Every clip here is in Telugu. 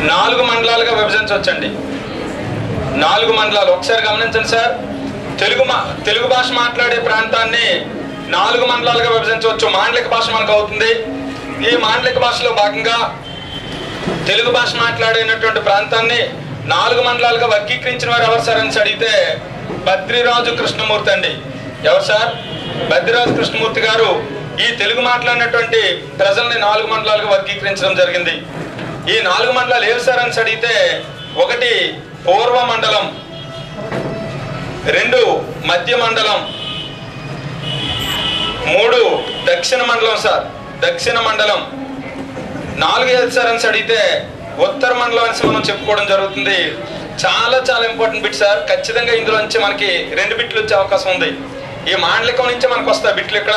4 మండలాలుగా విభజించవచ్చండి. 4 మండలాలు ఒకసారి గమనించండి సార్. తెలుగు భాష మాట్లాడే ప్రాంతాన్ని 4 మండలాలుగా విభజించవచ్చు. మాండలిక భాష మనకు అవుతుంది. ఈ మాండలిక భాషలో భాగంగా తెలుగు భాష మాట్లాడేటువంటి ప్రాంతాన్ని 4 మండలాలుగా వర్గీకరించిన వారు ఎవరు సార్ అని అడిగితే బద్రిరాజు కృష్ణమూర్తి అండి. ఎవరు సార్? బద్రిరాజు కృష్ణమూర్తి గారు ఈ తెలుగు మాట్లాడినటువంటి ప్రజల్ని 4 మండలాలుగా వర్గీకరించడం జరిగింది. ఈ 4 మండలాలు ఏవి సార్ అని అడిగితే 1 పూర్వ మండలం, 2 మధ్య మండలం, 3 దక్షిణ మండలం సార్, దక్షిణ మండలం, 4 ఏది సార్ అని అడిగితే ఉత్తర మండలం అని మనం చెప్పుకోవడం జరుగుతుంది. చాలా చాలా ఇంపార్టెంట్ బిట్ సార్. ఖచ్చితంగా ఇందులో నుంచి మనకి 2 బిట్లు వచ్చే అవకాశం ఉంది. ఈ మాండలికం నుంచి మనకు వస్తాయి బిట్లు. ఇక్కడ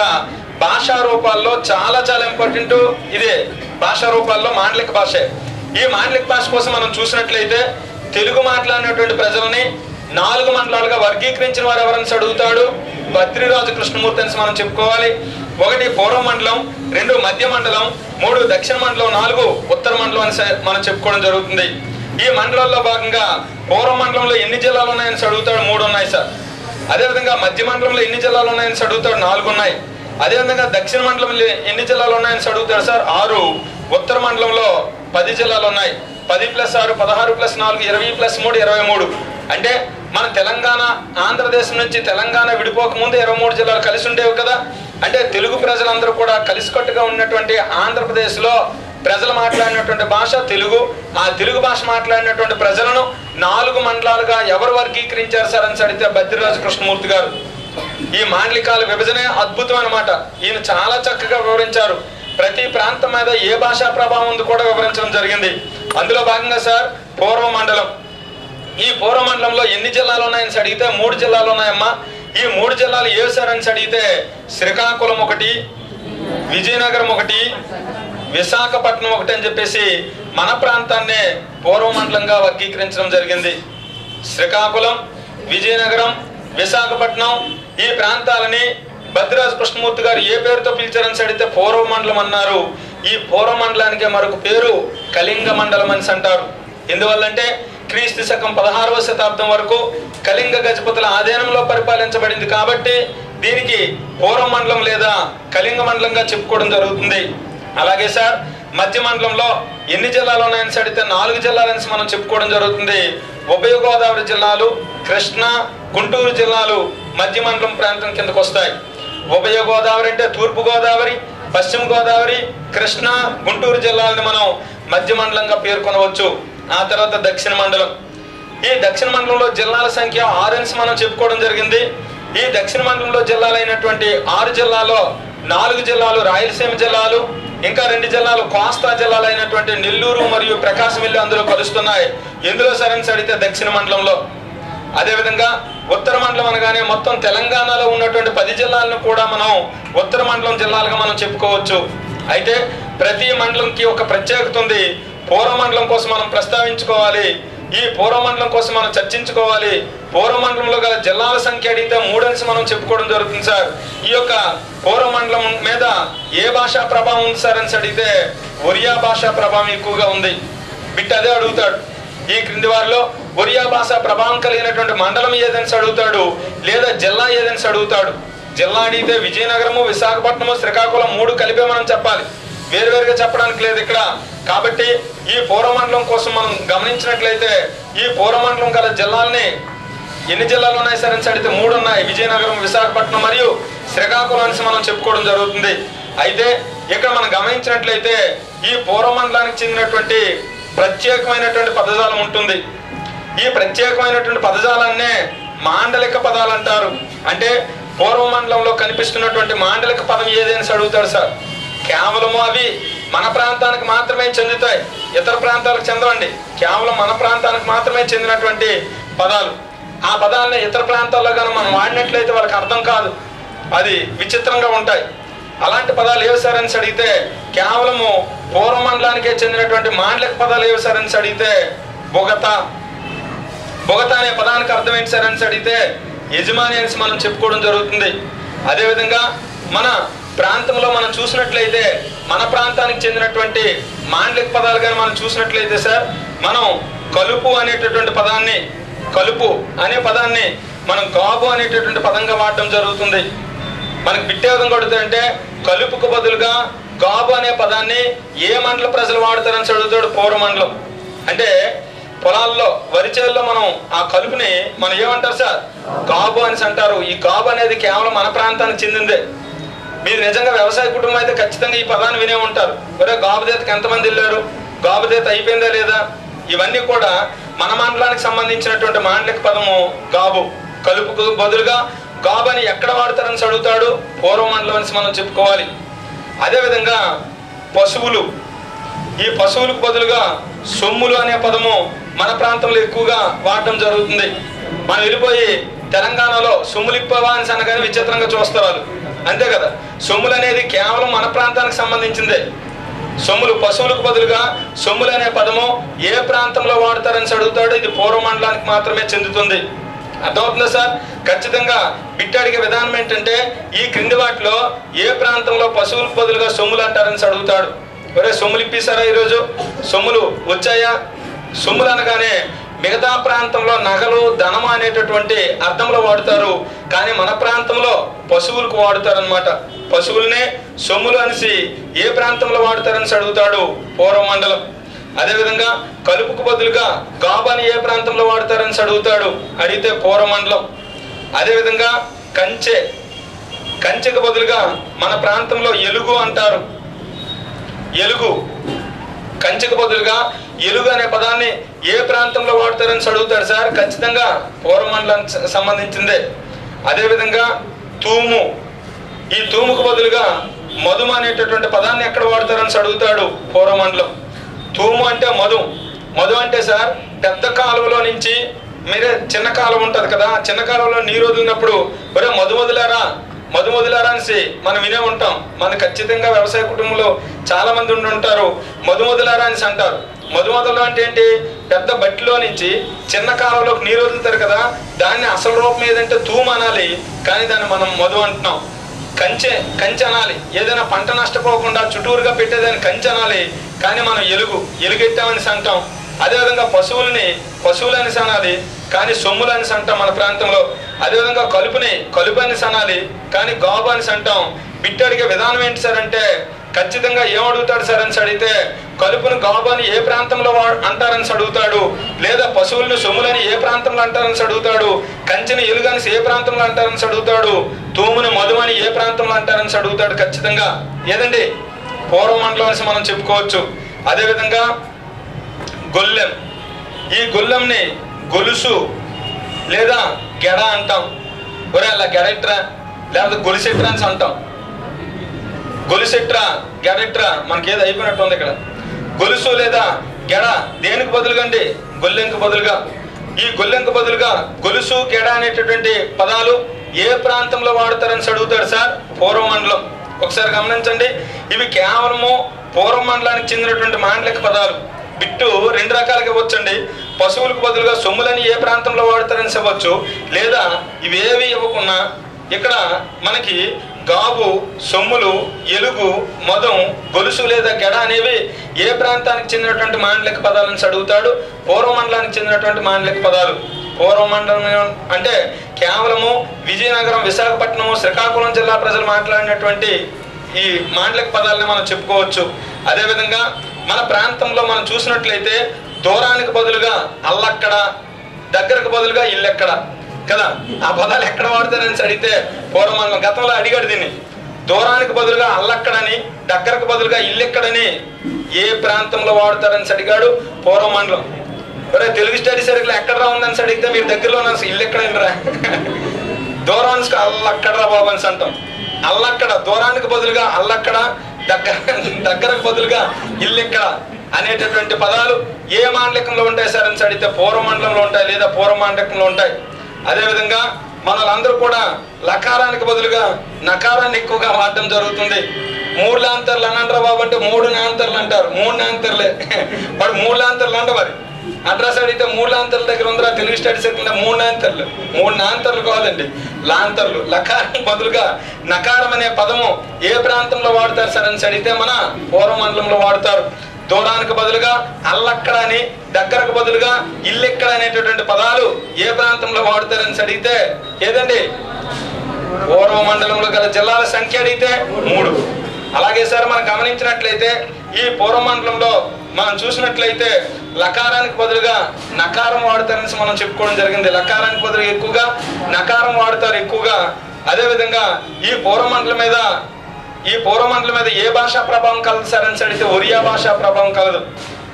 భాషా రూపాల్లో చాలా చాలా ఇంపార్టెంట్ ఇదే. భాషా రూపాల్లో మాండలిక భాషే. ఈ మాండలిక భాష కోసం మనం చూసినట్లయితే తెలుగు మాట్లాడినటువంటి ప్రజల్ని 4 మండలాలుగా వర్గీకరించిన వారు ఎవరని అడుగుతాడు బద్రిరాజు కృష్ణమూర్తి అని మనం చెప్పుకోవాలి. 1 పూర్వ మండలం, 2 మధ్య మండలం, 3 దక్షిణ మండలం, 4 ఉత్తర మండలం అని మనం చెప్పుకోవడం జరుగుతుంది. ఈ మండలాల్లో భాగంగా పూర్వ మండలంలో ఎన్ని జిల్లాలు ఉన్నాయని అడుగుతాడు 3 ఉన్నాయి సార్. అదేవిధంగా మధ్య మండలంలో ఎన్ని జిల్లాలు ఉన్నాయని అడుగుతాడు 4 ఉన్నాయి. అదేవిధంగా దక్షిణ మండలంలో ఎన్ని జిల్లాలు ఉన్నాయని అడుగుతాడు సార్ 6. ఉత్తర మండలంలో 10 జిల్లాలు ఉన్నాయి. 10 + 6 16 + 4 20 + 3 23. అంటే మన తెలంగాణ ఆంధ్రదేశం నుంచి తెలంగాణ విడిపోక ముందు 23 జిల్లాలు కలిసి ఉండేవి కదా. అంటే తెలుగు ప్రజలందరూ కూడా కలిసికట్టుగా ఉన్నటువంటి ఆంధ్రప్రదేశ్లో ప్రజలు మాట్లాడినటువంటి భాష తెలుగు. ఆ తెలుగు భాష మాట్లాడినటువంటి ప్రజలను 4 మండలాలుగా ఎవరు వర్గీకరించారు సార్ అని అడిగితే బద్రిరాజు కృష్ణమూర్తి గారు. ఈ మాండలికాల విభజనే అద్భుతం అన్నమాట. ఈయన చాలా చక్కగా వివరించారు. ప్రతి ప్రాంతం మీద ఏ భాషా ప్రభావం ఉంది కూడా వివరించడం జరిగింది. అందులో భాగంగా సార్ పూర్వ మండలం, ఈ పూర్వ మండలంలో ఎన్ని జిల్లాలు ఉన్నాయని అడిగితే 3 జిల్లాలు ఉన్నాయమ్మా. ఈ 3 జిల్లాలు ఏ సార్ అని అడిగితే శ్రీకాకుళం 1, విజయనగరం 1, విశాఖపట్నం 1 అని చెప్పేసి మన ప్రాంతాన్నే పూర్వ మండలంగా వర్గీకరించడం జరిగింది. శ్రీకాకుళం, విజయనగరం, విశాఖపట్నం ఈ ప్రాంతాలని బద్రిరాజు కృష్ణమూర్తి గారు ఏ పేరుతో పిలిచారని అడిగితే పూర్వ మండలం అన్నారు. ఈ పూర్వ మండలానికి మరొక పేరు కళింగ మండలం అని అంటారు. ఎందువల్లంటే క్రీస్తు శకం 16వ శతాబ్దం వరకు కళింగ గజపతుల ఆధీనంలో పరిపాలించబడింది కాబట్టి దీనికి పూర్వ మండలం లేదా కళింగ మండలంగా చెప్పుకోవడం జరుగుతుంది. అలాగే సార్ మధ్య మండలంలో ఎన్ని జిల్లాలు ఉన్నాయని అడిగితే 4 జిల్లాలని మనం చెప్పుకోవడం జరుగుతుంది. ఉభయ గోదావరి జిల్లాలు, కృష్ణా, గుంటూరు జిల్లాలు మధ్య మండలం ప్రాంతం కిందకు వస్తాయి. ఉభయ గోదావరి అంటే తూర్పు గోదావరి, పశ్చిమ గోదావరి, కృష్ణా, గుంటూరు జిల్లాలను మనం మధ్య మండలంగా పేర్కొనవచ్చు. ఆ తర్వాత దక్షిణ మండలం. ఈ దక్షిణ మండలంలో జిల్లాల సంఖ్య 6 అని మనం చెప్పుకోవడం జరిగింది. ఈ దక్షిణ మండలంలో జిల్లాలైనటువంటి 6 జిల్లాలో 4 జిల్లాలు రాయలసీమ జిల్లాలు, ఇంకా 2 జిల్లాలు కోస్తా జిల్లాలు అయినటువంటి నెల్లూరు మరియు ప్రకాశం అందులో కలుస్తున్నాయి. ఎందులో సరైన అడిగితే దక్షిణ మండలంలో. అదేవిధంగా ఉత్తర మండలం అనగానే మొత్తం తెలంగాణలో ఉన్నటువంటి 10 జిల్లాలను కూడా మనం ఉత్తర మండలం జిల్లాలుగా మనం చెప్పుకోవచ్చు. అయితే ప్రతి మండలంకి ఒక ప్రత్యేకత ఉంది. పూర్వ మండలం కోసం మనం ప్రస్తావించుకోవాలి. ఈ పూర్వ మండలం కోసం మనం చర్చించుకోవాలి. పూర్వ మండలంలో గల జిల్లాల సంఖ్య అడిగితే 3 అని మనం చెప్పుకోవడం జరుగుతుంది సార్. ఈ యొక్క పూర్వ మండలం మీద ఏ భాషా ప్రభావం ఉంది సార్ అని అడిగితే ఒరియా భాషా ప్రభావం ఎక్కువగా ఉంది. బిట్ అదే అడుగుతాడు. ఈ క్రింది వారిలో ఒరియా భాష ప్రభావం కలిగినటువంటి మండలం ఏదని అడుగుతాడు, లేదా జిల్లా ఏదని అడుగుతాడు. జిల్లా అడిగితే విజయనగరము, విశాఖపట్నము, శ్రీకాకుళం 3 కలిపే మనం చెప్పాలి. వేరువేరుగా చెప్పడానికి లేదు ఇక్కడ. కాబట్టి ఈ పూర్వమండలం కోసం మనం గమనించినట్లయితే ఈ పూర్వమండలం గల జిల్లాలని ఎన్ని జిల్లాలు ఉన్నాయి సార్ అని అడిగితే 3 ఉన్నాయి. విజయనగరం, విశాఖపట్నం మరియు శ్రీకాకుళం అని మనం చెప్పుకోవడం జరుగుతుంది. అయితే ఇక్కడ మనం గమనించినట్లయితే ఈ పూర్వమండలానికి చెందినటువంటి ప్రత్యేకమైనటువంటి పదజాలం ఉంటుంది. ఈ ప్రత్యేకమైనటువంటి పదజాలాన్నే మాండలిక పదాలు అంటారు. అంటే పూర్వమండలంలో కనిపిస్తున్నటువంటి మాండలిక పదం ఏదని అడుగుతాడు సార్. కేవలము అవి మన ప్రాంతానికి మాత్రమే చెందుతాయి, ఇతర ప్రాంతాలకు చెందవండి. కేవలం మన ప్రాంతానికి మాత్రమే చెందినటువంటి పదాలు. ఆ పదాలని ఇతర ప్రాంతాల్లో కానీ మనం వాడినట్లయితే వాళ్ళకి అర్థం కాదు, అది విచిత్రంగా ఉంటాయి. అలాంటి పదాలు ఏవి సార్ అని అడిగితే కేవలము పూర్వమండలానికే చెందినటువంటి మాండలిక పదాలు ఏవి సార్ అని అడిగితే బొగత. బొగత అనే పదానికి అర్థం ఏంటి సార్ అని అడిగితే యజమాని అని మనం చెప్పుకోవడం జరుగుతుంది. అదేవిధంగా మన ప్రాంతంలో మనం చూసినట్లయితే మన ప్రాంతానికి చెందినటువంటి మాండలిక పదాలు కానీ మనం చూసినట్లయితే సార్ మనం కలుపు అనేటటువంటి పదాన్ని, కలుపు అనే పదాన్ని మనం గాబు అనేటటువంటి పదంగా వాడడం జరుగుతుంది. మనకు బిట్టే విధంగా అడుగుతాడంటే కలుపుకు బదులుగా గాబు అనే పదాన్ని ఏ మండల ప్రజలు వాడతారని చదువుతాడు పూర్వమండలం. అంటే పొలాల్లో వరి చేల్లో మనం ఆ కలుపుని మనం ఏమంటారు సార్? గాబు అని అంటారు. ఈ గాబు అనేది కేవలం మన ప్రాంతానికి చెందిందే. మీరు నిజంగా వ్యవసాయ కుటుంబం అయితే ఖచ్చితంగా ఈ పదాన్ని వినే ఉంటారు. ఒరే గాబుదేతకి ఎంతమంది వెళ్ళారు, గాబుదేత అయిపోయిందా లేదా, ఇవన్నీ కూడా మన మండలానికి సంబంధించినటువంటి మాండలిక పదము గాబు. కలుపుకు బదులుగా గాబు అని ఎక్కడ వాడతారని చదువుతాడు? పూర్వమండలం అని మనం చెప్పుకోవాలి. అదేవిధంగా పశువులు, ఈ పశువులకు బదులుగా సొమ్ములు అనే పదము మన ప్రాంతంలో ఎక్కువగా వాడటం జరుగుతుంది. మనం వెళ్ళిపోయి తెలంగాణలో సొమ్ములిప్పవా అని అనగానే విచిత్రంగా చూస్తారు వాళ్ళు, అంతే కదా. సొమ్ములు అనేది కేవలం మన ప్రాంతానికి సంబంధించిందే. సొమ్ములు, పశువులకు బదులుగా సొమ్ములు అనే పదము ఏ ప్రాంతంలో వాడతారని అడుగుతాడు. ఇది పూర్వమండలానికి మాత్రమే చెందుతుంది. అర్థమవుతుందా సార్? ఖచ్చితంగా బిట్టాడిగే విధానం ఏంటంటే ఈ క్రింది వాటిలో ఏ ప్రాంతంలో పశువులకు బదులుగా సొమ్ములు అంటారని అడుగుతాడు. ఒరే సొమ్ములు ఇప్పిస్తారా ఈరోజు, సొమ్ములు వచ్చాయా? సొమ్ములు అనగానే మిగతా ప్రాంతంలో నగలు, ధనము అనేటటువంటి అర్థంలో వాడుతారు, కానీ మన ప్రాంతంలో పశువులకు వాడుతారు అనమాట. పశువులనే సొమ్ములు అనేసి ఏ ప్రాంతంలో వాడుతారని అడుగుతాడు పూర్వమండలం. అదేవిధంగా కలుపుకు బదులుగా గాబు అని ఏ ప్రాంతంలో వాడతారని అడుగుతాడు, అడిగితే పూర్వమండలం. అదేవిధంగా కంచె, కంచెకు బదులుగా మన ప్రాంతంలో ఎలుగు అంటారు. ఎలుగు, కంచెకు బదులుగా ఎలుగు అనే పదాన్ని ఏ ప్రాంతంలో వాడతారని అడుగుతాడు సార్? ఖచ్చితంగా పూర్వమండలానికి సంబంధించిందే. అదేవిధంగా తూము, ఈ తూముకు బదులుగా మధుమ అనేటటువంటి పదాన్ని ఎక్కడ వాడతారని అడుగుతాడు పూర్వమండలం. తూము అంటే మధు. మధు అంటే సార్ పెద్ద కాలువలో నుంచి, మీరే చిన్న కాలువ ఉంటుంది కదా, చిన్న కాలువలో నీరు వదిలినప్పుడు ఒరే మధు వదిలారా, మధు వదిలారా అనేసి మనం వినే ఉంటాం. మన ఖచ్చితంగా వ్యవసాయ కుటుంబంలో చాలా మంది ఉండి ఉంటారు. మధు వదిలారా అనేసి అంటారు. మధు వదలడం అంటే ఏంటి? పెద్ద బట్టిలో నుంచి చిన్న కాలంలోకి నీరు వదులుతారు కదా, దాన్ని అసలు రూపం ఏదంటే తూము అనాలి, కానీ దాన్ని మనం మధు అంటున్నాం. కంచె, కంచె అనాలి. ఏదైనా పంట నష్టపోకుండా చుట్టూరుగా పెట్టేదాన్ని కంచె అనాలి, కానీ మనం ఎలుగెట్టామని అంటాం. అదేవిధంగా పశువులని పశువులు అనేసి అనాలి, కానీ సొమ్ములు అనేసి అంటాం మన ప్రాంతంలో. అదేవిధంగా కలుపుని కలుపు అనేసి అనాలి, కానీ గాబు అనేసి అంటాం. బిట్టడిగే విధానం ఏంటి సార్ అంటే ఖచ్చితంగా ఏమడుగుతాడు సార్ అని అడిగితే కలుపును గాబు అని ఏ ప్రాంతంలో అంటారని అడుగుతాడు, లేదా పశువులను సొమ్ములని ఏ ప్రాంతంలో అంటారని అడుగుతాడు, కంచెని ఎలుగని ఏ ప్రాంతంలో అంటారని అడుగుతాడు, తూమును మధు అని ఏ ప్రాంతంలో అంటారని అడుగుతాడు. ఖచ్చితంగా ఏదండి పూర్వమండలం అని మనం చెప్పుకోవచ్చు. అదేవిధంగా గొల్లెం, ఈ గొల్లెంని గొలుసు లేదా గెడ అంటాం. ఒరే అలా గెడెట్రా లేకపోతే గొలుసెట్రా అని అంటాం. గొలుసెట్రా, గెడెట్రా, మనకి ఏది అయిపోయినట్టు ఉంది ఇక్కడ. గొలుసు లేదా గెడ దేనికి బదులుగా అండి? గొల్లెంకు బదులుగా. ఈ గొల్లెంకు బదులుగా గొలుసు, గెడ అనేటటువంటి పదాలు ఏ ప్రాంతంలో వాడతారని అడుగుతాడు సార్? పూర్వమండలం. ఒకసారి గమనించండి, ఇవి కేవలము పూర్వమండలానికి చెందినటువంటి మాండలిక పదాలు. బిట్టు రెండు రకాలుగా ఇవ్వచ్చండి. పశువులకు బదులుగా సొమ్ములని ఏ ప్రాంతంలో వాడతారని చెప్పవచ్చు, లేదా ఇవేవి ఇవ్వకున్నా ఇక్కడ మనకి గాబు, సొమ్ములు, ఎలుగు, మధం, గొలుసు లేదా గెడ అనేవి ఏ ప్రాంతానికి చెందినటువంటి మాండలిక పదాలని అడుగుతాడు? పూర్వమండలానికి చెందినటువంటి మాండలిక పదాలు. పూర్వమండలం అంటే కేవలము విజయనగరం, విశాఖపట్నము, శ్రీకాకుళం జిల్లా ప్రజలు మాట్లాడినటువంటి ఈ మాండలిక పదాలని మనం చెప్పుకోవచ్చు. అదేవిధంగా మన ప్రాంతంలో మనం చూసినట్లయితే దూరానికి బదులుగా అల్లక్కడ, దగ్గరకు బదులుగా ఇల్లెక్కడ కదా, ఆ పదాలు ఎక్కడ వాడతారని అడిగితే పూర్వమండలం. గతంలో అడిగాడు దీన్ని. దూరానికి బదులుగా అల్లక్కడని, దగ్గరకు బదులుగా ఇల్లెక్కడని ఏ ప్రాంతంలో వాడతారని అడిగాడు పూర్వమండలం. ఒరే తెలుగు స్టడీ సర్కిల్ ఎక్కడరా ఉందని అడిగితే మీరు దగ్గరలో ఇల్లు ఎక్కడైనరా, దూరానికి అల్లక్కడరా బాబు అని అంటాం. అల్లక్కడ, దూరానికి బదులుగా అల్లక్కడ, దగ్గరకు బదులుగా ఇల్లెక్కడ అనేటటువంటి పదాలు ఏ మాండలికంలో ఉంటాయి సార్ అని అడిగితే పూర్వమండలంలో ఉంటాయి, లేదా పూర్వమాండలికంలో ఉంటాయి. అదేవిధంగా మనలందరూ కూడా లకారానికి బదులుగా నకారాన్ని ఎక్కువగా వాడటం జరుగుతుంది. మూడు లాంతర్లు అనంటారా బాబు అంటే మూడు నాంతర్లు అంటారు. మూడు నాంతర్లే వాడు మూడు లాంతర్లు అంట. మరి అడ్రస్ అడిగితే మూడు లాంతర్ల దగ్గర ఉందిరా తెలుగు స్టడీ సర్కిల్, మూడు నాంతర్లు. మూడు నాంతర్లు కాదండి, లాంతర్లు. లకారం బదులుగా నకారం అనే పదము ఏ ప్రాంతంలో వాడతారు సార్ అని అడిగితే మన పూర్వమండలంలో వాడతారు. దూరానికి బదులుగా అల్లక్కడ అని, దగ్గరకు బదులుగా ఇల్లెక్కడ అనేటటువంటి పదాలు ఏ ప్రాంతంలో వాడతారని అడిగితే ఏదండి? పూర్వ మండలంలో గల జిల్లాల సంఖ్య అడిగితే 3. అలాగే సార్ మనం గమనించినట్లయితే ఈ పూర్వ మండలంలో మనం చూసినట్లయితే లకారానికి బదులుగా నకారం వాడతారని మనం చెప్పుకోవడం జరిగింది. లకారానికి బదులుగా ఎక్కువగా నకారం వాడతారు ఎక్కువగా. అదేవిధంగా ఈ పూర్వ మండలం మీద ఏ భాషా ప్రభావం కలదు సార్ అని అడిగితే ఒరియా భాషా ప్రభావం కలదు.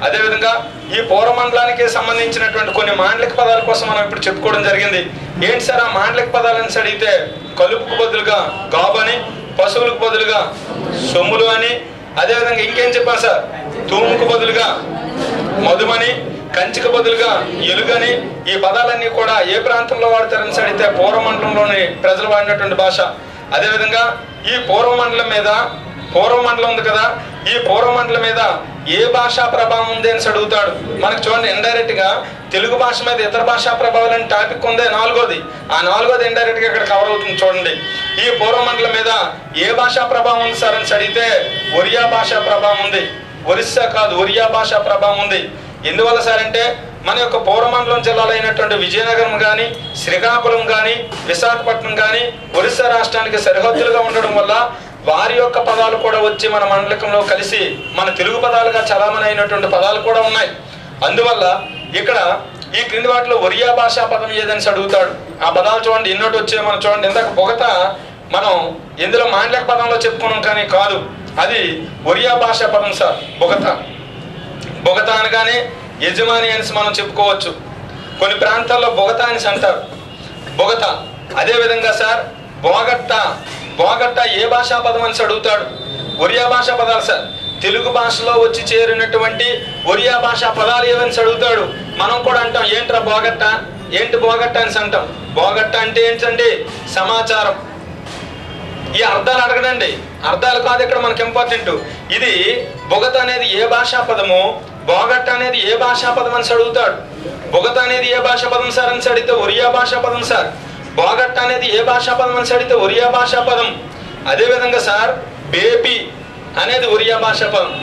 అదేవిధంగా ఈ పూర్వ మండలానికి సంబంధించినటువంటి కొన్ని మాండలిక పదాల కోసం మనం ఇప్పుడు చెప్పుకోవడం జరిగింది. ఏంటి సార్ ఆ మాండలిక పదాలని అడిగితే కలుపుకు బదులుగా గాబని, పశువులకు బదులుగా సొమ్ములు అని, అదేవిధంగా ఇంకేం చెప్పాను సార్? తూముకు బదులుగా మధుమని, కంచికి బదులుగా ఎలుగని. ఈ పదాలన్నీ కూడా ఏ ప్రాంతంలో వాడతారని అడిగితే పూర్వ మండలంలోని ప్రజలు వాడినటువంటి భాష. అదేవిధంగా ఈ పూర్వ మండలం ఉంది కదా, ఈ పూర్వ మండలం మీద ఏ భాషా ప్రభావం ఉంది అని అడుగుతాడు. మనకు చూడండి, ఇండైరెక్ట్ గా తెలుగు భాష మీద ఇతర భాషా ప్రభావాలు అని టాపిక్ ఉంది 4వది. ఆ 4వది ఇండైరెక్ట్ గా ఇక్కడ కవర్ అవుతుంది చూడండి. ఈ పూర్వ మండలం మీద ఏ భాషా ప్రభావం ఉంది సార్ అని అడిగితే ఒరియా భాషా ప్రభావం ఉంది. ఒరిస్సా కాదు, ఒరియా భాషా ప్రభావం ఉంది. ఎందువల్ల సార్ అంటే మన యొక్క పూర్వమండలం జిల్లాలు అయినటువంటి విజయనగరం కానీ, శ్రీకాకుళం కానీ, విశాఖపట్నం కానీ ఒరిస్సా రాష్ట్రానికి సరిహద్దులుగా ఉండడం వల్ల వారి యొక్క పదాలు కూడా వచ్చి మన మండలికంలో కలిసి మన తెలుగు పదాలుగా చలామణి అయినటువంటి పదాలు కూడా ఉన్నాయి. అందువల్ల ఇక్కడ ఈ క్రింది వాటిలో ఒరియా భాషా పదం ఏదని అడుగుతాడు. ఆ పదాలు చూడండి, ఎన్నోటి వచ్చే మనం చూడండి. ఇందాక బొగత మనం ఎందులో మాండలిక పదంలో చెప్పుకున్నాం కానీ కాదు, అది ఒరియా భాషా పదం సార్. బొగత అనగానే యజమాని అని మనం చెప్పుకోవచ్చు. కొన్ని ప్రాంతాల్లో బొగత అని అంటారు. బొగత. అదేవిధంగా సార్ బోగట్ట ఏ భాషా పదం అని అడుగుతాడు. ఒరియా భాషా పదాలు సార్. తెలుగు భాషలో వచ్చి చేరినటువంటి ఒరియా భాషా పదాలు ఏవని అడుగుతాడు. మనం కూడా అంటాం ఏంట్రా బోగట్ట, ఏంటి బోగట్ట అని అంటాం. బోగట్ట అంటే ఏంటండి? సమాచారం. ఈ అర్థాలు అడగడండి, అర్థాలు కాదు ఇక్కడ మనకి ఇంపార్టెంట్. ఇది బొగత అనేది ఏ భాషా పదము, బోగట్ట అనేది ఏ భాషా పదం అని అడుగుతాడు. బొగత అనేది ఏ భాషా పదం సార్ అని అడిగితే ఒరియా భాషా పదం సార్. బోగట్ట అనేది ఏ భాషా పదం అని అడిగితే ఒరియా భాషా పదం. అదేవిధంగా సార్ బేబీ అనేది ఒరియా భాషా పదం.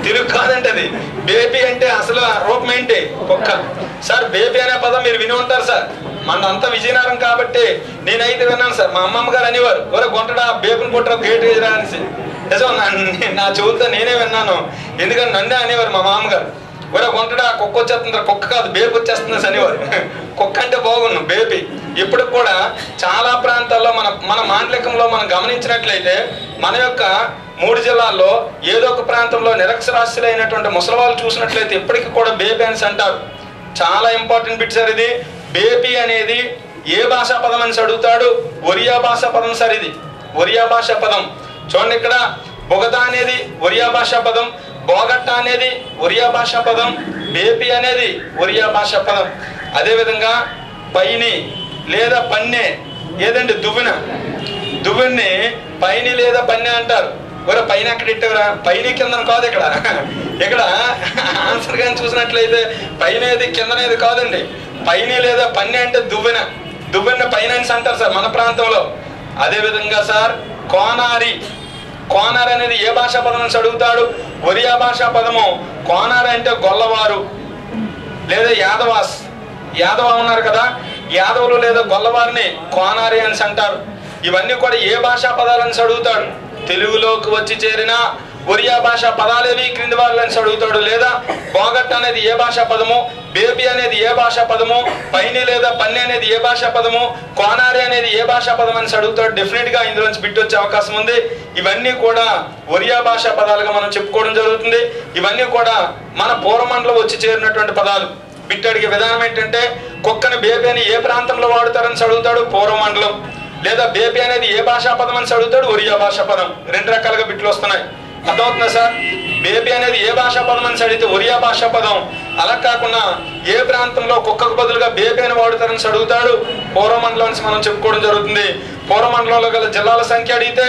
తెలుగు కాదంటే అది. బేబీ అంటే అసలు రూపం ఏంటి? కుక్క సార్. బేబీ అనే పదం మీరు విని ఉంటారు సార్. మన అంతా విజయనగరం కాబట్టి నేనైతే విన్నాను సార్. మా అమ్మమ్మ గారు అనేవారు, ఒరే గుంటడా బేబుని పుట్టరా గేట్ వేయరా అనేసి. నిజం, నా చెవులతో నేనే విన్నాను. ఎందుకంటే నన్నే అనేవారు మా మామగారు, ఒరే గుంటడా కుక్క వచ్చేస్తుంది. కుక్క కాదు, బేబీ వచ్చేస్తుంది అనేవారు. కుక్క అంటే బాగున్నాం, బేబీ. ఇప్పుడు కూడా చాలా ప్రాంతాల్లో మన మాండలికంలో మనం గమనించినట్లయితే మన యొక్క 3 జిల్లాల్లో ఏదో ఒక ప్రాంతంలో నిరక్షరాస్యులైనటువంటి ముసలివాళ్ళు చూసినట్లయితే ఇప్పటికీ కూడా బేబీ అని అంటారు. చాలా ఇంపార్టెంట్ బిట్ సార్ ఇది. బేబీ అనేది ఏ భాషా పదం అని అడుగుతాడు. ఒరియా భాషా పదం సార్. ఇది ఒరియా భాషా పదం. చూడండి, ఇక్కడ బొగత అనేది ఒరియా భాషా పదం, బోగట్ట అనేది ఒరియా భాషా పదం, బేబీ అనేది ఒరియా భాషా పదం. అదేవిధంగా పైని లేదా పన్నె ఏదండి? దువ్వెన్ని పైని లేదా పన్నె అంటారు. ఒరే పైన ఎక్కడ ఇట్టవరా? పైన కిందన కాదు. ఇక్కడ ఆన్సర్ కానీ చూసినట్లయితే పైనేది కిందనేది కాదండి. పైన లేదా పన్నె అంటే దువ్వెన్న పైన అంటారు సార్ మన ప్రాంతంలో. అదేవిధంగా సార్ కోనారి అనేది ఏ భాషా పదం అని అడుగుతాడు. ఒరియా భాషా పదము. కోనారి అంటే గొల్లవారు లేదా యాదవ ఉన్నారు కదా, యాదవులు లేదా గొల్లవారిని కోనారి అని అంటారు. ఇవన్నీ కూడా ఏ భాషా పదాలని అడుగుతాడు. తెలుగులోకి వచ్చి చేరిన ఒరియా భాషా పదాలేవి క్రింది వాళ్ళని అడుగుతాడు. లేదా బోగట్ట అనేది ఏ భాషా పదము, బేబీ అనేది ఏ భాషా పదము, పైని లేదా పన్నె అనేది ఏ భాషా పదము, కోనారి అనేది ఏ భాషా పదం అని అడుగుతాడు. డెఫినెట్ గా ఇందులోంచి బిట్ వచ్చే అవకాశం ఉంది. ఇవన్నీ కూడా ఒరియా భాషా పదాలుగా మనం చెప్పుకోవడం జరుగుతుంది. ఇవన్నీ కూడా మన పూర్వమండలం వచ్చి చేరినటువంటి పదాలు. బిట్ అడిగే విధానం ఏంటంటే కుక్కని బేబీ అని ఏ ప్రాంతంలో వాడుతారని అడుగుతాడు, పూర్వమండలం. లేదా బేబీ అనేది ఏ భాషా పదం అని అడుగుతాడు, ఒరియా భాషా పదం. 2 రకాలుగా బిట్లు వస్తున్నాయి. అర్థమవుతుందా సార్? బేబీ అనేది ఏ భాషా పదం అని అడిగితే ఒరియా భాషా పదం. అలా కాకుండా ఏ ప్రాంతంలో కుక్కకు బదులుగా బేబీ అని వాడుతారని అడుగుతాడు, పూర్వమండలం అని మనం చెప్పుకోవడం జరుగుతుంది. పూర్వమండలంలో గల జిల్లాల సంఖ్య అడిగితే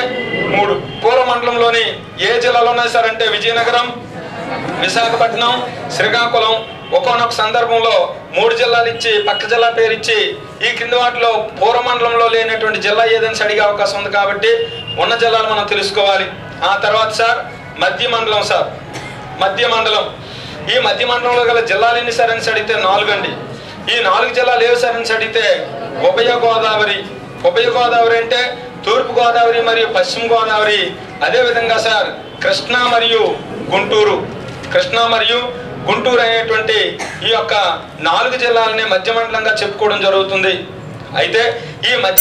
3. పూర్వమండలంలోని ఏ జిల్లాలు ఉన్నాయి సార్ అంటే విజయనగరం, విశాఖపట్నం, శ్రీకాకుళం. ఒక్కొక్క సందర్భంలో 3 జిల్లాలు ఇచ్చి పక్క జిల్లా పేరు ఇచ్చి ఈ కింది వాటిలో పూర్వమండలంలో లేనటువంటి జిల్లా ఏదని అడిగే అవకాశం ఉంది. కాబట్టి ఉన్న జిల్లాలు మనం తెలుసుకోవాలి. ఆ తర్వాత సార్ మధ్య మండలం సార్. మధ్య మండలం. ఈ మధ్య మండలంలో గల జిల్లాలు ఎన్ని సార్ అని అడిగితే 4 అండి. ఈ 4 జిల్లాలు ఏవి సార్ అని అడిగితే ఉభయ గోదావరి. ఉభయ గోదావరి అంటే తూర్పు గోదావరి మరియు పశ్చిమ గోదావరి. అదేవిధంగా సార్ కృష్ణా మరియు గుంటూరు. కృష్ణా మరియు గుంటూరు అనేటువంటి ఈ యొక్క 4 జిల్లాలనే మధ్య మండలంగా చెప్పుకోవడం జరుగుతుంది. అయితే ఈ మధ్య